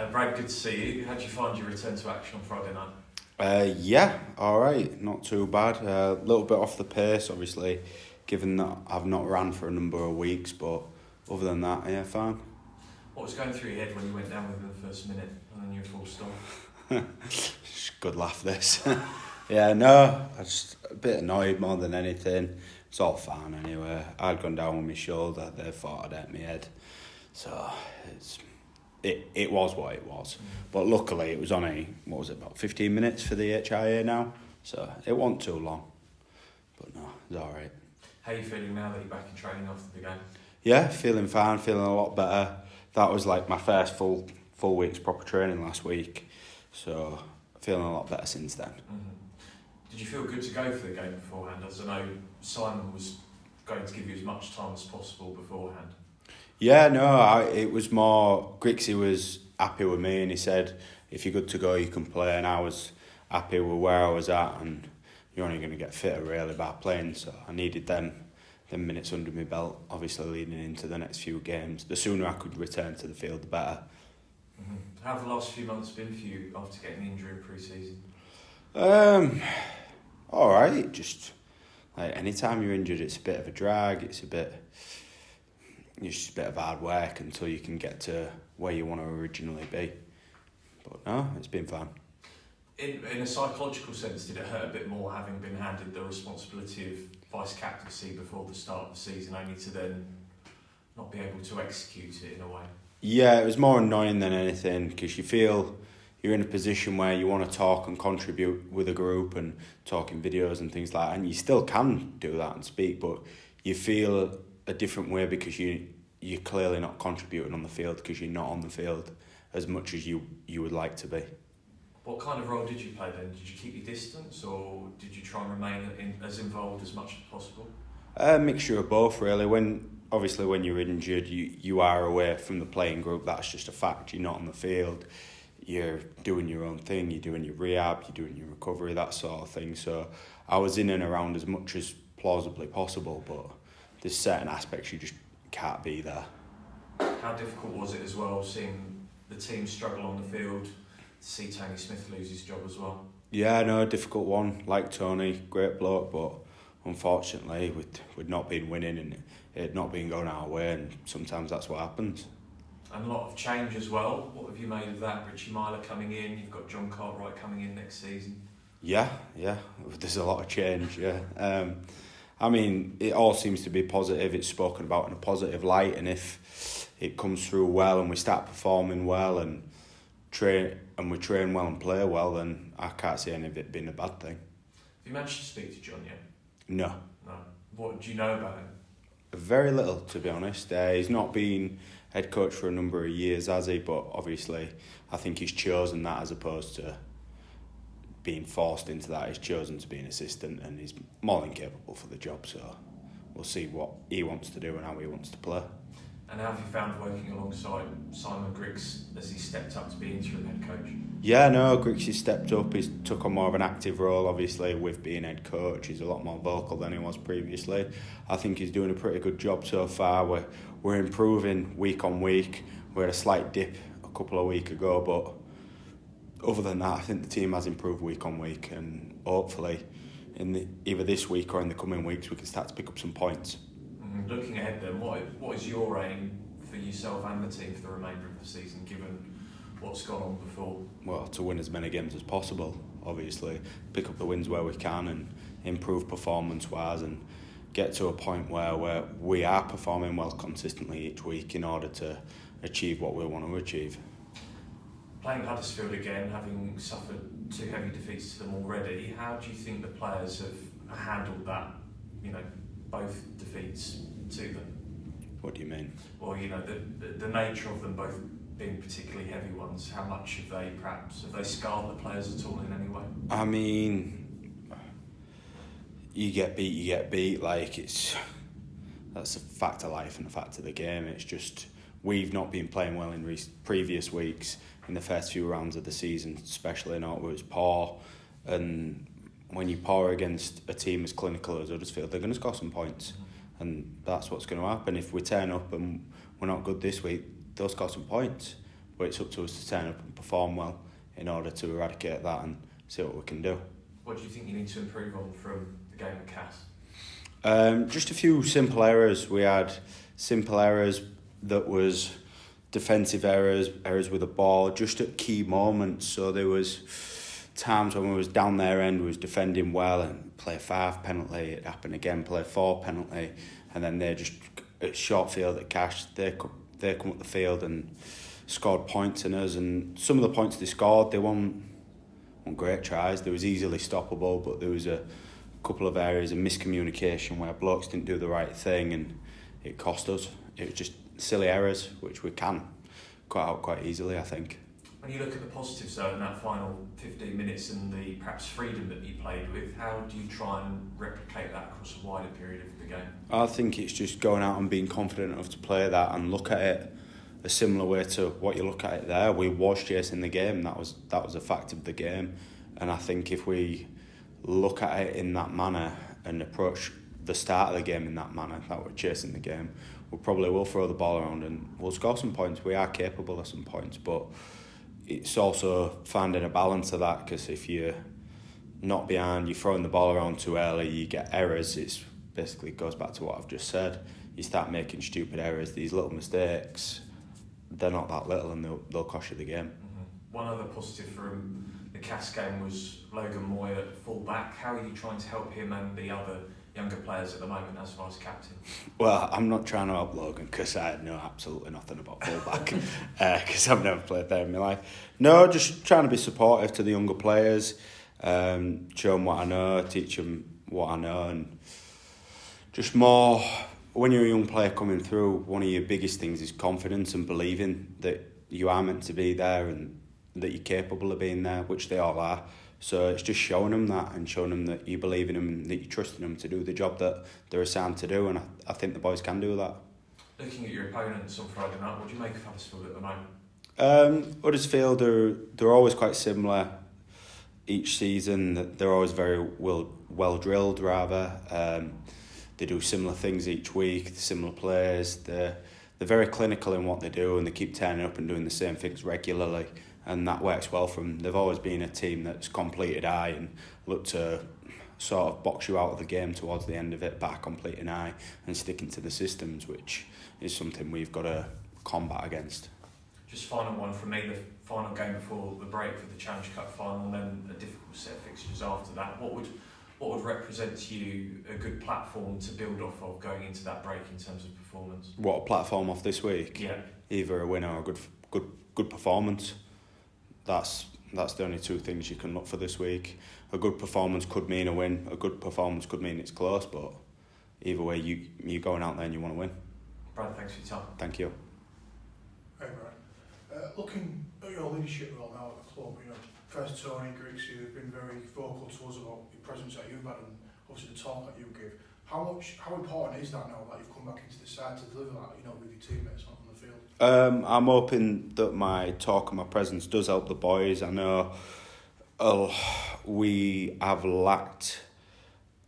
Brad, good to see you. How did you find your return to action on Friday night? Yeah, all right, not too bad. A little bit off the pace, obviously, given that I've not ran for a number of weeks, but other than that, yeah, fine. What was going through your head when you went down within the first minute and then you were full stop? Good laugh, this. Yeah, no, I just a bit annoyed more than anything. It's all fine anyway. I'd gone down with my shoulder, they thought I'd hit my head. So it was what it was. But luckily it was only, about 15 minutes for the HIA now? So it wasn't too long. But no, it's alright. How are you feeling now that you're back in training after the game? Yeah, feeling fine, feeling a lot better. That was like my first full week's proper training last week. So feeling a lot better since then. Mm-hmm. Did you feel good to go for the game beforehand? As I know Simon was going to give you as much time as possible beforehand. Yeah, no, it was more, Grixie was happy with me and he said, if you're good to go, you can play. And I was happy with where I was at, and you're only going to get fitter really by playing. So I needed them minutes under my belt, obviously leading into the next few games. The sooner I could return to the field, the better. Mm-hmm. How have the last few months been for you after getting the injury in pre-season? All right, just like anytime you're injured, it's a bit of a drag. It's just a bit of hard work until you can get to where you want to originally be. But no, it's been fun. In a psychological sense, did it hurt a bit more having been handed the responsibility of vice-captaincy before the start of the season, only to then not be able to execute it in a way? Yeah, it was more annoying than anything because you feel you're in a position where you want to talk and contribute with a group and talk in videos and things like that, and you still can do that and speak, but you feel a different way because you're clearly not contributing on the field because you're not on the field as much as you would like to be. What kind of role did you play then? Did you keep your distance or did you try and remain as involved as much as possible? A mixture of both really. When you're injured, you are away from the playing group. That's just a fact. You're not on the field. You're doing your own thing. You're doing your rehab. You're doing your recovery, that sort of thing. So I was in and around as much as plausibly possible, but there's certain aspects you just can't be there. How difficult was it as well, seeing the team struggle on the field, to see Tony Smith lose his job as well? Yeah, no, difficult one. Like Tony, great bloke, but unfortunately, we'd not been winning and it not been going our way, and sometimes that's what happens. And a lot of change as well. What have you made of that? Richie Myler coming in, you've got John Cartwright coming in next season. Yeah, there's a lot of change, yeah. I mean, it all seems to be positive. It's spoken about in a positive light, and if it comes through well and we start performing well and we train well and play well, then I can't see any of it being a bad thing. Have you managed to speak to John yet? No. What do you know about him? Very little, to be honest. He's not been head coach for a number of years, has he? But obviously, I think he's chosen that as opposed to being forced into that. He's chosen to be an assistant, and he's more than capable for the job. So we'll see what he wants to do and how he wants to play. And how have you found working alongside Simon Griggs as he stepped up to be interim head coach? Yeah, no, Griggs has stepped up. He's took on more of an active role, obviously, with being head coach. He's a lot more vocal than he was previously. I think he's doing a pretty good job so far. We're improving week on week. We had a slight dip a couple of weeks ago, but other than that, I think the team has improved week on week, and hopefully either this week or in the coming weeks we can start to pick up some points. Looking ahead then, what is your aim for yourself and the team for the remainder of the season, given what's gone on before? Well, to win as many games as possible, obviously. Pick up the wins where we can and improve performance-wise and get to a point where we are performing well consistently each week in order to achieve what we want to achieve. Playing Huddersfield again, having suffered 2 heavy defeats to them already, how do you think the players have handled that, both defeats to them? What do you mean? Well, the nature of them both being particularly heavy ones, how much have they scarred the players at all in any way? I mean, you get beat, that's a fact of life and a fact of the game. It's just, we've not been playing well in previous weeks, in the first few rounds of the season, especially not where it's poor, and when you pour against a team as clinical as Huddersfield, they're going to score some points, and that's what's going to happen. If we turn up and we're not good this week, they'll score some points. but it's up to us to turn up and perform well in order to eradicate that and see what we can do. What do you think you need to improve on from the game at Cass? Just a few simple errors. We had simple errors that was defensive errors with the ball, just at key moments. So there was times when we was down their end, we was defending well and play a 5 penalty, it happened again, play a 4 penalty, and then they just, at short field at Cash, they come up the field and scored points in us, and some of the points they scored, they weren't great tries, they was easily stoppable, but there was a couple of areas of miscommunication where blokes didn't do the right thing and it cost us. It was just silly errors, which we can cut out quite easily, I think. When you look at the positives though in that final 15 minutes and the perhaps freedom that you played with, how do you try and replicate that across a wider period of the game? I think it's just going out and being confident enough to play that and look at it a similar way to what you look at it there. We was chasing the game, that was a fact of the game, and I think if we look at it in that manner and approach the start of the game in that manner, that we're chasing the game, we probably will throw the ball around and we'll score some points. We are capable of some points, but it's also finding a balance of that, because if you're not behind, you're throwing the ball around too early, you get errors. It's basically goes back to what I've just said. You start making stupid errors, these little mistakes, they're not that little and they'll cost you the game. Mm-hmm. One other positive from the Cass game was Logan Moy at full back. How are you trying to help him and the other younger players at the moment as vice captain? Well, I'm not trying to help Logan because I know absolutely nothing about fullback because I've never played there in my life. No, just trying to be supportive to the younger players, show them what I know, teach them what I know, and just more, when you're a young player coming through, one of your biggest things is confidence and believing that you are meant to be there and that you're capable of being there, which they all are. So it's just showing them that and showing them that you believe in them and that you trust in them to do the job that they're assigned to do, and I think the boys can do that. Looking at your opponents on Friday night, what do you make of Huddersfield at the moment? Huddersfield, they're always quite similar each season. They're always very well drilled, rather. They do similar things each week, similar players. They're very clinical in what they do, and they keep turning up and doing the same things regularly. And that works well for them. They've always been a team that's completed eye and look to sort of box you out of the game towards the end of it by completing eye and sticking to the systems, which is something we've got to combat against. Just final one from me, the final game before the break for the Challenge Cup final, and then a difficult set of fixtures after that. What would represent to you a good platform to build off of going into that break in terms of performance? What, a platform off this week? Yeah. Either a win or a good performance. That's the only two things you can look for this week. A good performance could mean a win. A good performance could mean it's close, but either way, you're going out there and you want to win. Brad, thanks for your time. Thank you. Hey, Brad. Looking at your leadership role now at the club, first Tony, Griggs, you've been very vocal to us about the presence that you've had and obviously the talk that you give. How important is that now that you've come back into the side to deliver that, with your teammates on the field? I'm hoping that my talk and my presence does help the boys. I know we have lacked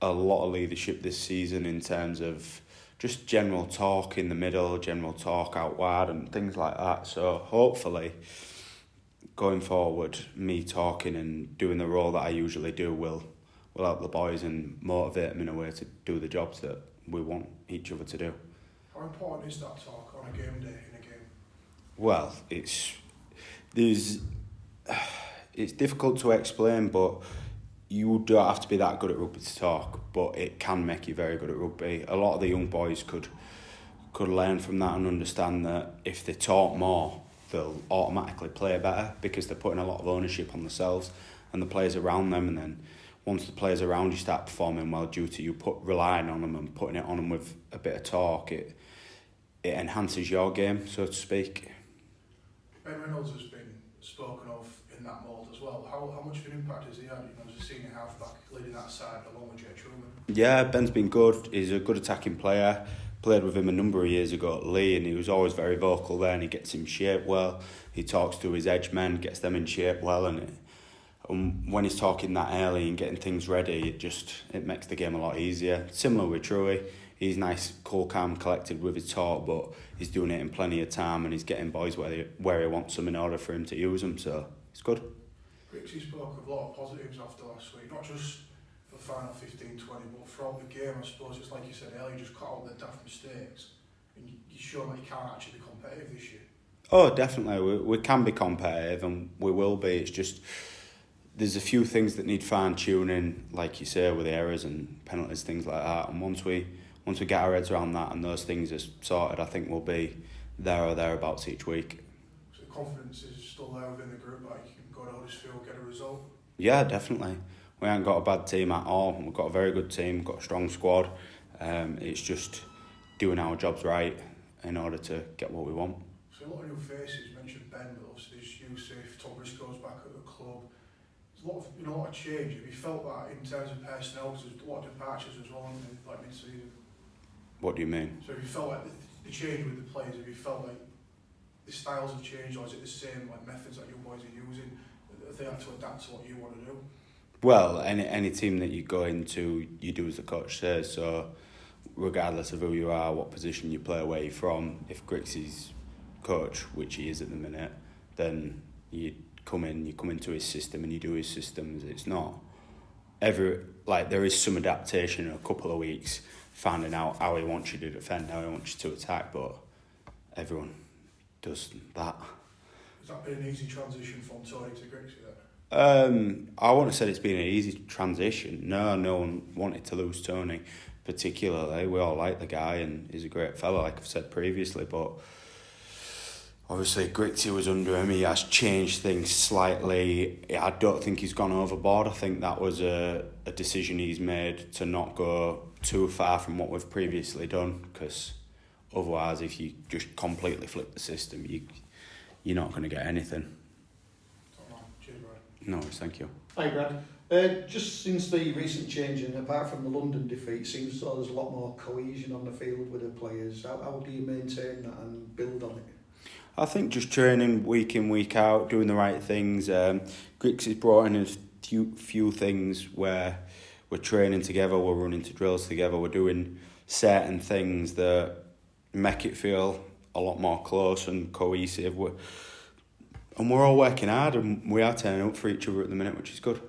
a lot of leadership this season in terms of just general talk in the middle, general talk out wide and things like that. So hopefully, going forward, me talking and doing the role that I usually do will help the boys and motivate them in a way to do the jobs that we want each other to do. How important is that talk on a game day in a game? Well, it's difficult to explain, but you don't have to be that good at rugby to talk, but it can make you very good at rugby. A lot of the young boys could learn from that and understand that if they talk more, they'll automatically play better because they're putting a lot of ownership on themselves and the players around them, and then once the players around you start performing well due to you relying on them and putting it on them with a bit of talk, it enhances your game, so to speak. Ben Reynolds has been spoken of in that mould as well. How much of an impact has he had, as a senior halfback, leading that side along with Jay Truman? Yeah, Ben's been good. He's a good attacking player. Played with him a number of years ago at Lee, and he was always very vocal there, and he gets in shape well. He talks to his edge men, gets them in shape well, and when he's talking that early and getting things ready, it makes the game a lot easier. Similar with Truey, he's nice, cool, calm, collected with his talk, but he's doing it in plenty of time and he's getting boys where he wants them in order for him to use them, so it's good. Brixie spoke of a lot of positives after last week, not just for the final 15-20, but throughout the game. I suppose it's like you said earlier, you just cut out the daft mistakes and you show that you can't actually be competitive this year. Oh, definitely. We can be competitive and we will be. It's just there's a few things that need fine-tuning, like you say, with errors and penalties, things like that. And once we get our heads around that and those things are sorted, I think we'll be there or thereabouts each week. So the confidence is still there within the group that you can go to Huddersfield, get a result? Yeah, definitely. We haven't got a bad team at all. We've got a very good team, got a strong squad. It's just doing our jobs right in order to get what we want. So a lot of new faces, you mentioned Ben, but obviously there's Yusuf, Tom Briscoe's back at the club. There's a lot of change. Have you felt that in terms of personnel? Because there's a lot of departures as well in like mid-season. What do you mean? So have you felt like the change with the players? Have you felt like the styles have changed, or is it the same like methods that you boys are using? Have they had to adapt to what you want to do? Well, any team that you go into, you do as the coach says. So regardless of who you are, what position you play, where you're from, if Grixie's coach, which he is at the minute, then you come into his system and you do his systems. It's not there is some adaptation in a couple of weeks, finding out how he wants you to defend, how he wants you to attack, but everyone does that. Has that been an easy transition from Tony to Grixie then? I wouldn't have said it's been an easy transition. No one wanted to lose Tony particularly. We all like the guy and he's a great fella, like I've said previously, but obviously Grixie was under him. He has changed things slightly. I don't think he's gone overboard. I think that was a decision he's made to not go too far from what we've previously done, because otherwise if you just completely flip the system, you're not going to get anything. Cheers, Brad. No, thank you. Hi, Brad. Just since the recent change, and apart from the London defeat, it seems as though there's a lot more cohesion on the field with the players. How do you maintain that and build on it? I think just training week in, week out, doing the right things. Grixie's brought in a few things where we're training together, we're running to drills together, we're doing certain things that make it feel a lot more close and cohesive. And we're all working hard and we are turning up for each other at the minute, which is good.